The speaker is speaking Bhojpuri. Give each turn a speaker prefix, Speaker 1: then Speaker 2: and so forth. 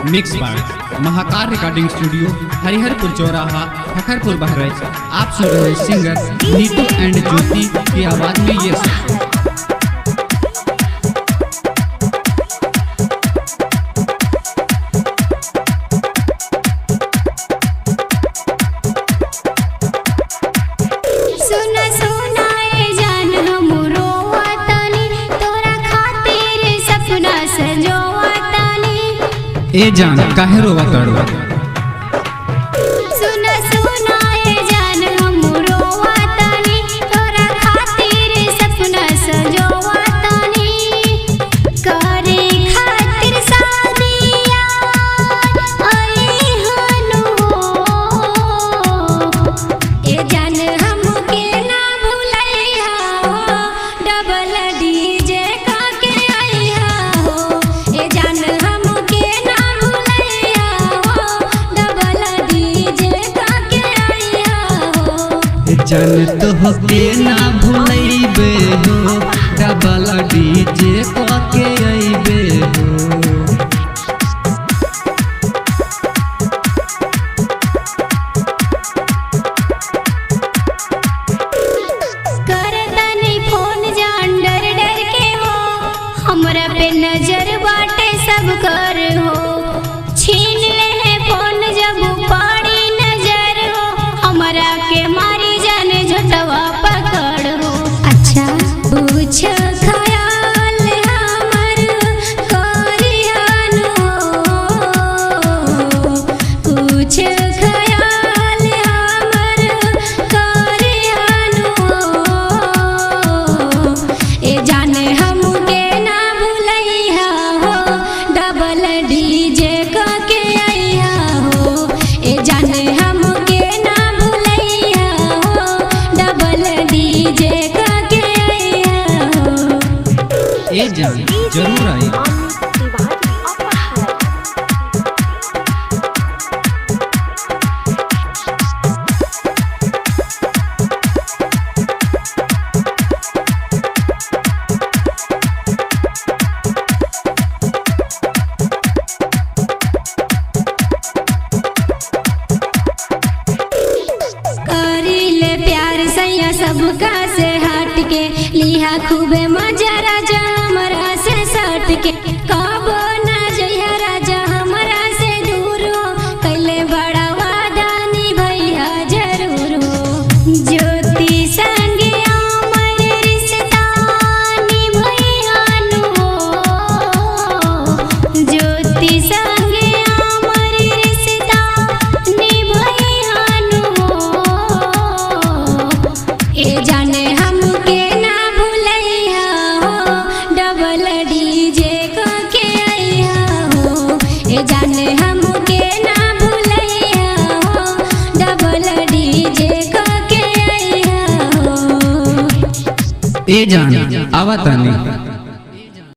Speaker 1: Mix by Mahakal recording studio, Hariharpur चौराहा, फखरपुर बहराइच। आप सुन रहे सिंगर नीतू एंड ज्योति की आवाज में ये सब। ए जान काहे रोवा ताड़ो?
Speaker 2: सुना सुना ए जान हम रोवा तानी, तोरा खातिर सपना सजोवा तानी। करे खातिर शादिया आई हनु ए जान हमके ना भुलैया हो, डबल डीजे का के आइया हो। ए जान
Speaker 1: जन तो होके ना भूलैबे हो, डबल डीजे के अइबे हो।
Speaker 2: करतनी फोन जान डर डर के हो, हमरा पे नजर बाटे सब कर हो। छीन ले है फोन जब पड़ी नजर हो, हमरा के मारी जाने झटवा पकड़ हो। अच्छा पूछ ख्याल हमर करियन हो, पूछ ख्याल हमर करियन हो। ए जाने हमके ना भुलैया हो, डबल डीजे का के आइया हो। ए जाने हमके ना भुलैया हो, डबल डीजे का के आइया हो।
Speaker 1: ए जान जरूर आई।
Speaker 2: करीले प्यार सैया सबका से हट के, लिहा खूबे मजा राजा हमरा से सट के। कबो ना जइहा राजा हमरा से दूर हो, कैले बड़ा वादा निभैया जरूर हो। ज्योति संगे अमर रिश्ता निभैयानु हो, ज्योति संगे अमर रिश्ता निभैयानु हो। ए जाने हमके ना भुलैया हो, डबल डीजे का के आइया हो। ए जाने हमके ना भुलैया हो, डबल डीजे का के आइया हो।
Speaker 1: ए जान आवा तानी।